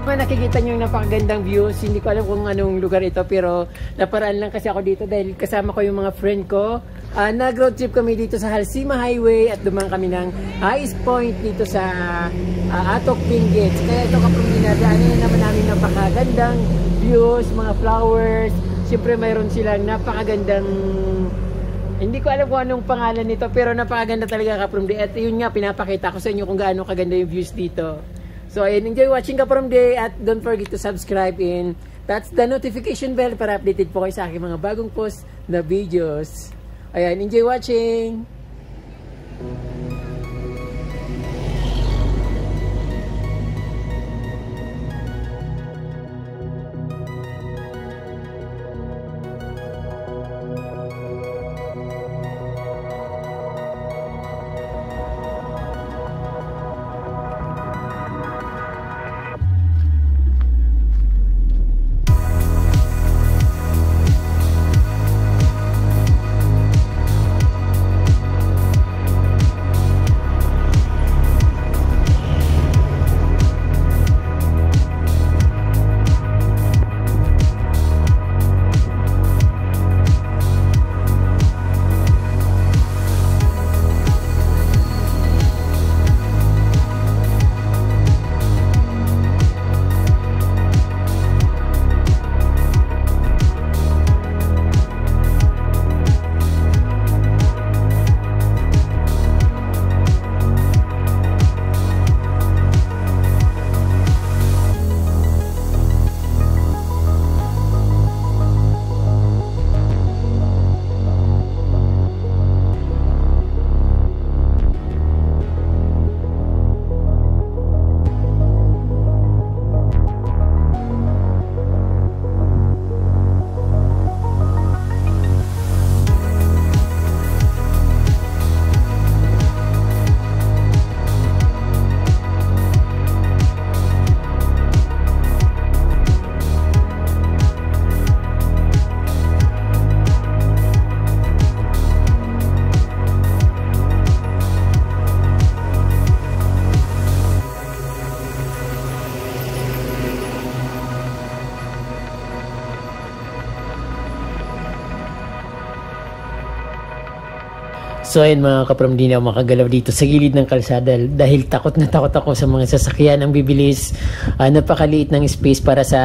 Nakikita nyo yung napakagandang views. Hindi ko alam kung anong lugar ito, pero naparaan lang kasi ako dito dahil kasama ko yung mga friend ko. Nag-road trip kami dito sa Halsima Highway at dumang kami ng highest point dito sa Atok Benguet. Kaya ito kapag dinadaanan na naman namin napakagandang views, mga flowers. Siyempre mayroon silang napakagandang, hindi ko alam kung anong pangalan nito, pero napakaganda talaga Kapramdi. At yun nga, pinapakita ko sa inyo kung gaano kaganda yung views dito. So, ayan, enjoy watching Kapramdi at don't forget to subscribe and that's the notification bell para updated po kayo sa aking mga bagong post na videos. Ayan, enjoy watching! So ayun mga kapram, di na ako makagalaw dito sa gilid ng kalsada dahil takot na takot ako sa mga sasakyan ang bibilis. Napakaliit ng space para sa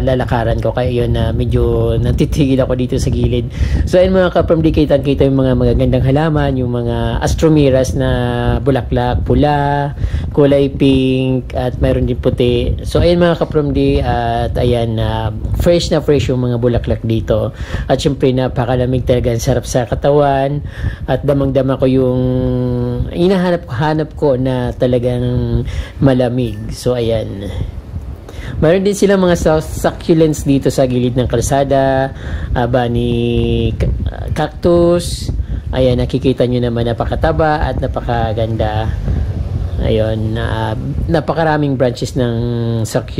lalakaran ko, kaya yun medyo natitigil ako dito sa gilid. So ayun mga kapram, di kitang-kita yung mga magagandang halaman, yung mga astromiras na bulaklak, pula, kulay pink at mayroon din puti. So ayun mga kapram, di at ayan fresh na fresh yung mga bulaklak dito. At syempre napakalamig talaga, ang sarap sa katawan at damang-dama ko yung hinahanap ko na talagang malamig. So ayan, mayroon din silang mga succulents dito sa gilid ng kalsada, bani cactus. Ayan, nakikita nyo naman, napakataba at napakaganda. Ayun, napakaraming branches ng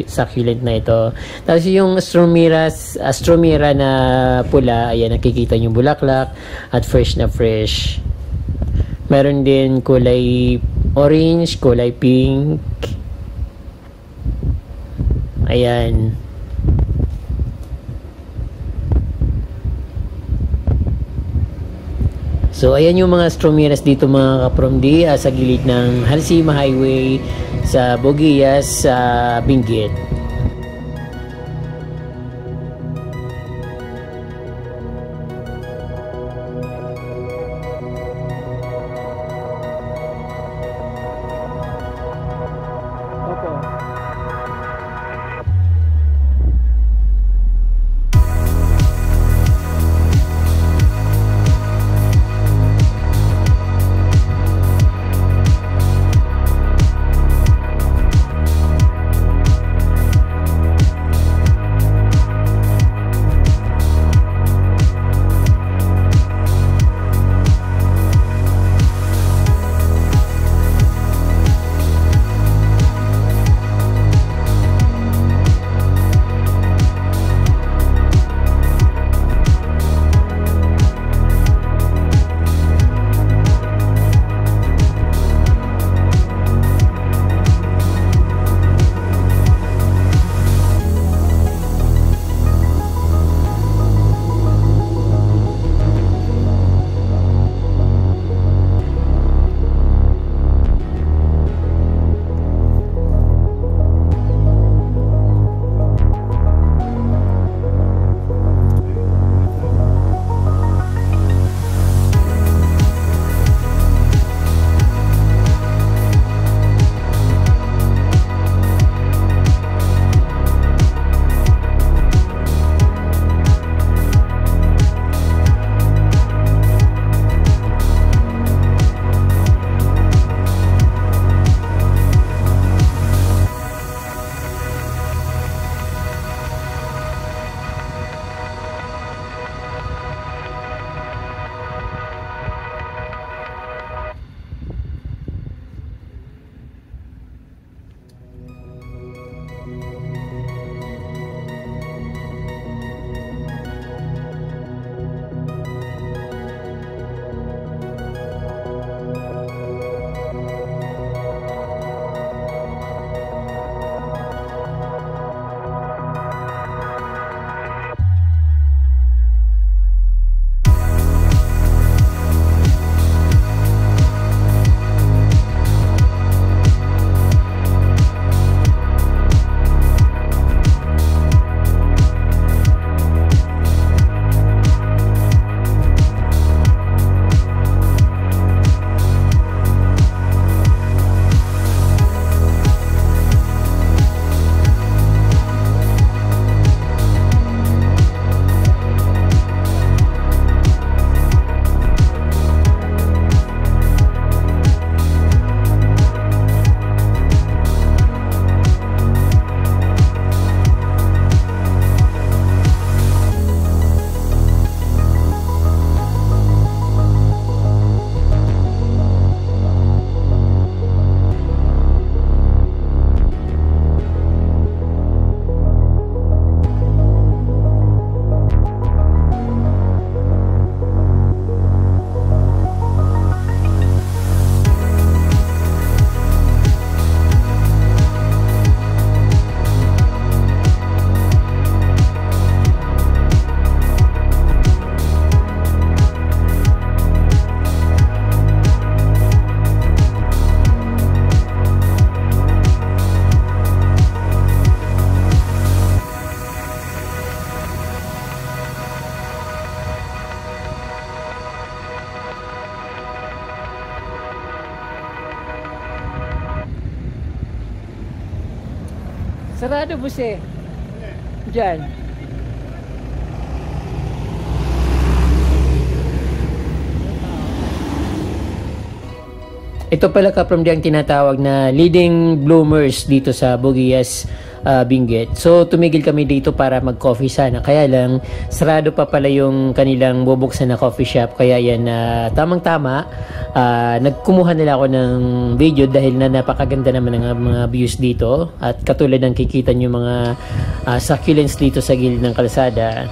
succulent na ito. Tapos yung astromira na pula, ayan, nakikita nyo bulaklak at fresh na fresh. Meron din kulay orange, kulay pink. Ayan. So ayan yung mga astromiras dito mga kapromdi, sa gilid ng Halsima Highway sa Buguias sa Benguet. Sarado bus eh. Diyan. Ito pala kaprom ang tinatawag na leading bloomers dito sa Buguias, Benguet. So tumigil kami dito para mag-coffee sana. Kaya lang sarado pa pala yung kanilang bubuksan na coffee shop. Kaya yan tamang-tama. Nagkumuha nila ako ng video dahil na napakaganda naman ng mga views dito. At katulad ng kikita nyo mga succulents dito sa gilid ng kalsada.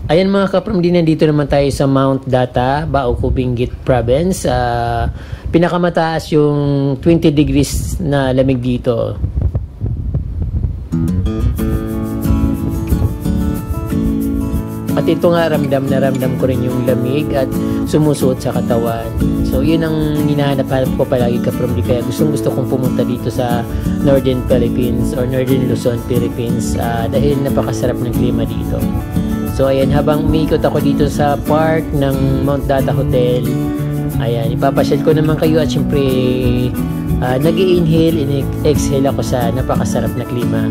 Ayan mga kaprom, nandito naman tayo sa Mount Data, Bauco, Benguet Province. Pinakamataas yung 20 degrees na lamig dito. At ito nga, ramdam na ramdam ko rin yung lamig at sumusuot sa katawan. So yun ang hinahanap ko palagi kaprom, kaya gusto kong pumunta dito sa Northern Philippines or Northern Luzon, Philippines, dahil napakasarap ng klima dito. So ayan, habang umiikot ako dito sa park ng Mount Data Hotel, ayan, ipapasyal ko naman kayo at syempre nag-i-inhale, in-exhale ako sa napakasarap na klima.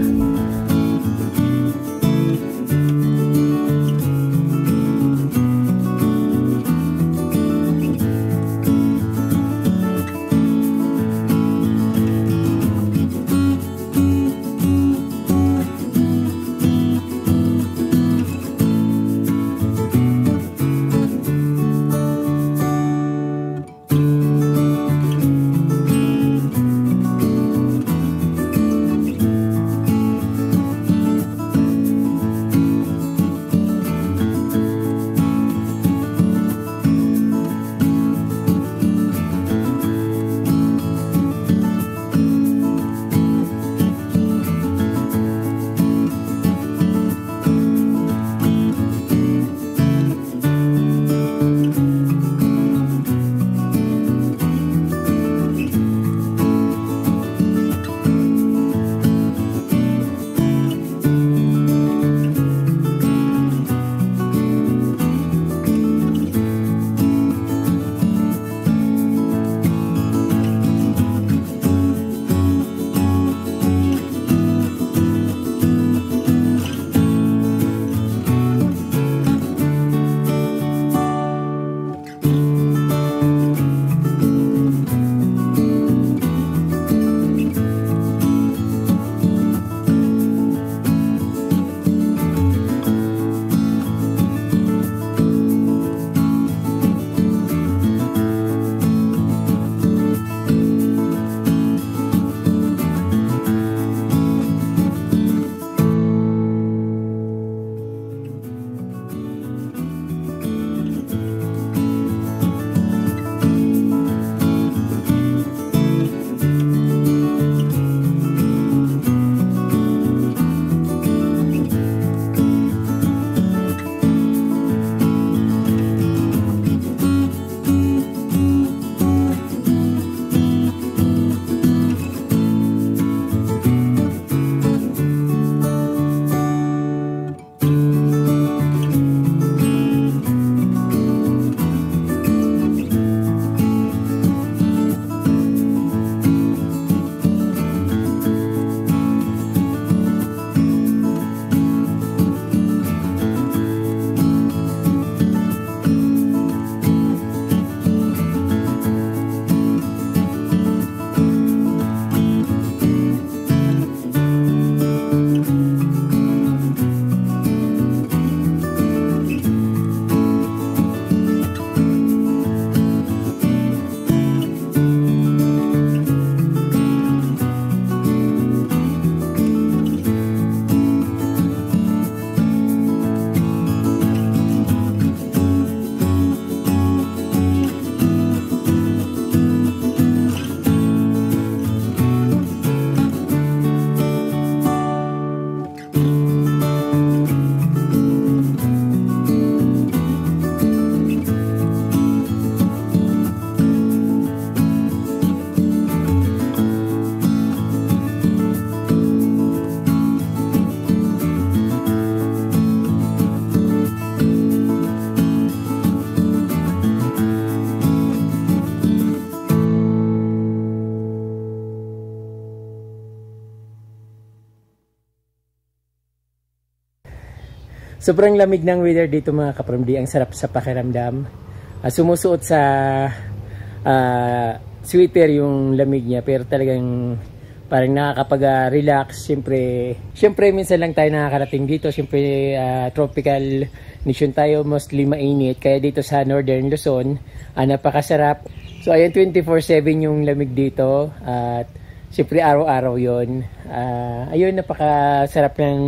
Sobrang lamig ng weather dito mga kapramdi. Ang sarap sa pakiramdam. Sumusuot sa sweater yung lamig niya, pero talagang parang nakakapag-relax. Siyempre minsan lang tayo nakakarating dito. Siyempre tropical nation tayo, mostly mainit. Kaya dito sa Northern Luzon, napakasarap. So ayan, 24/7 yung lamig dito. At siyempre araw-araw yun. Ayun, napakasarap ng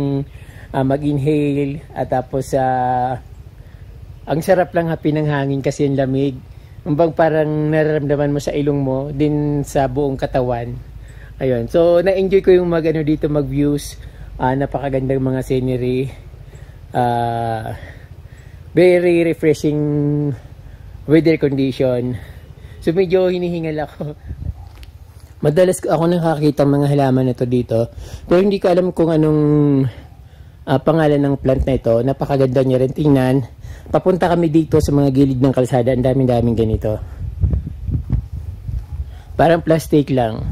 mag-inhale. At tapos ang sarap lang happy ng hangin kasi yung lamig. Umbang parang nararamdaman mo sa ilong mo, din sa buong katawan. Ayun. So, na-enjoy ko yung dito, mag-views. Napakagandang mga scenery. Very refreshing weather condition. So, medyo hinihingal ako. Madalas ako nakakita ng mga halaman na to dito. Pero hindi ko alam kung anong pangalan ng plant na ito. Napakaganda niya rin tingnan. Papunta kami dito sa mga gilid ng kalsada. Ang daming ganito. Parang plastic lang.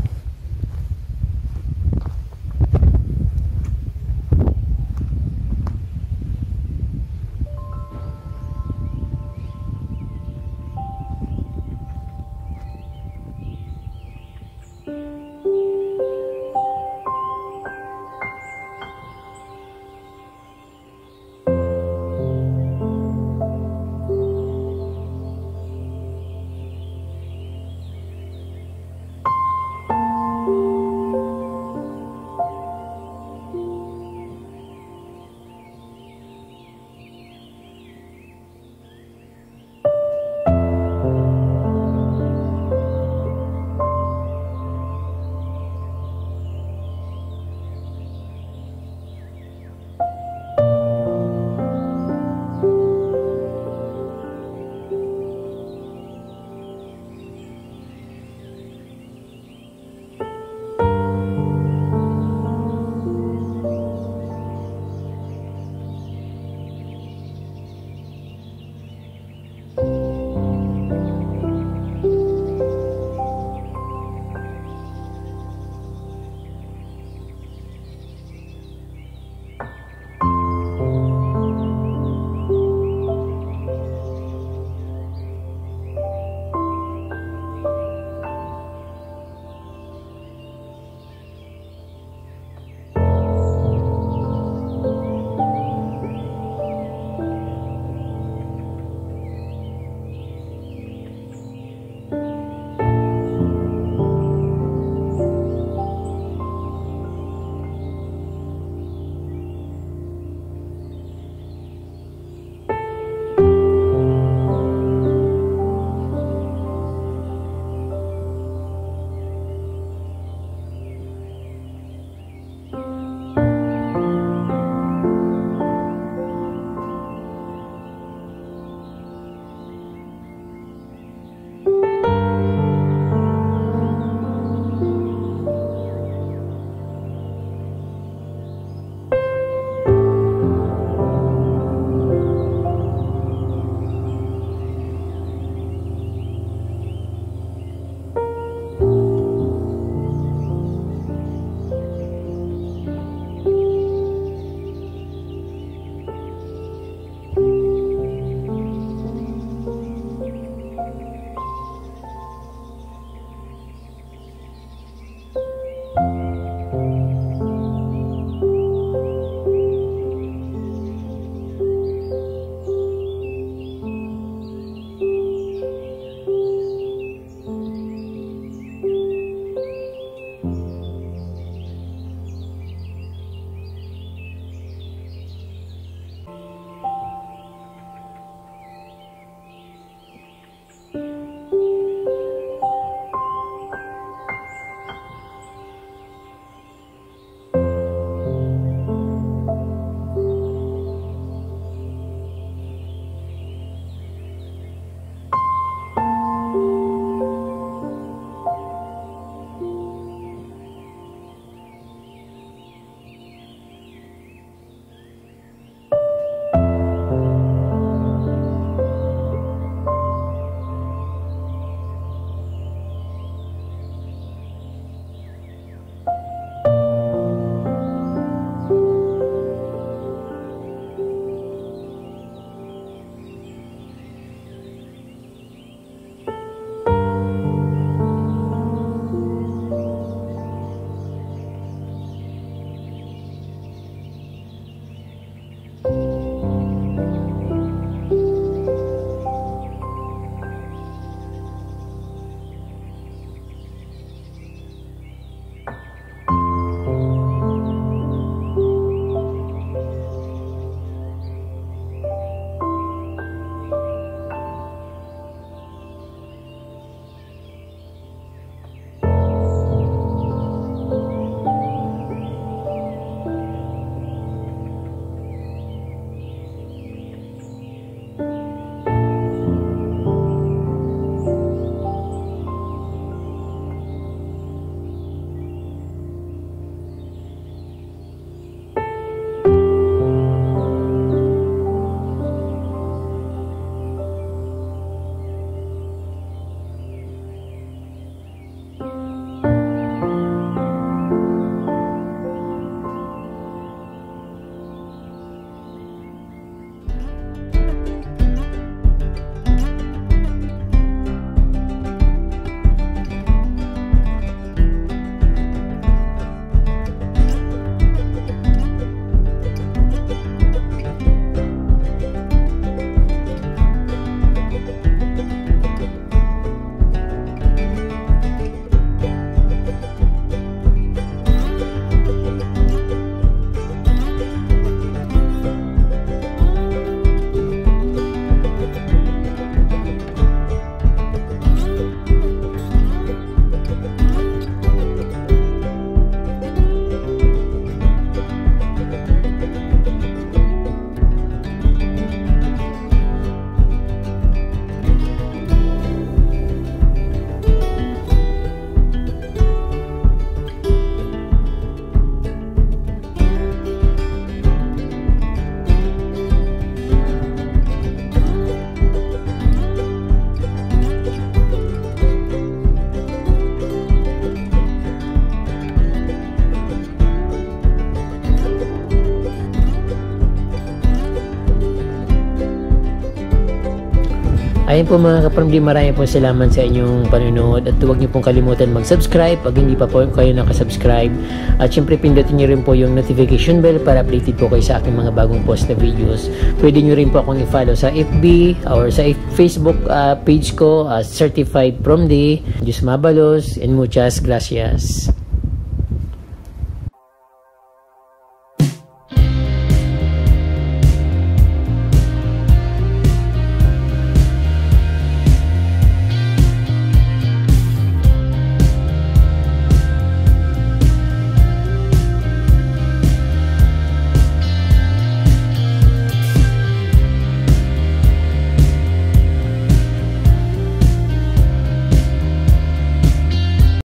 Ayun po mga kapamilya, marami po salamat sa inyong panunood at huwag niyo pong kalimutan mag-subscribe pag hindi pa po kayo nakasubscribe. At syempre pindutin niyo rin po yung notification bell para updated po kayo sa aking mga bagong post na videos. Pwede niyo rin po akong i-follow sa FB or sa Facebook page ko, Certified From Day. Diyos mabalos and muchas gracias.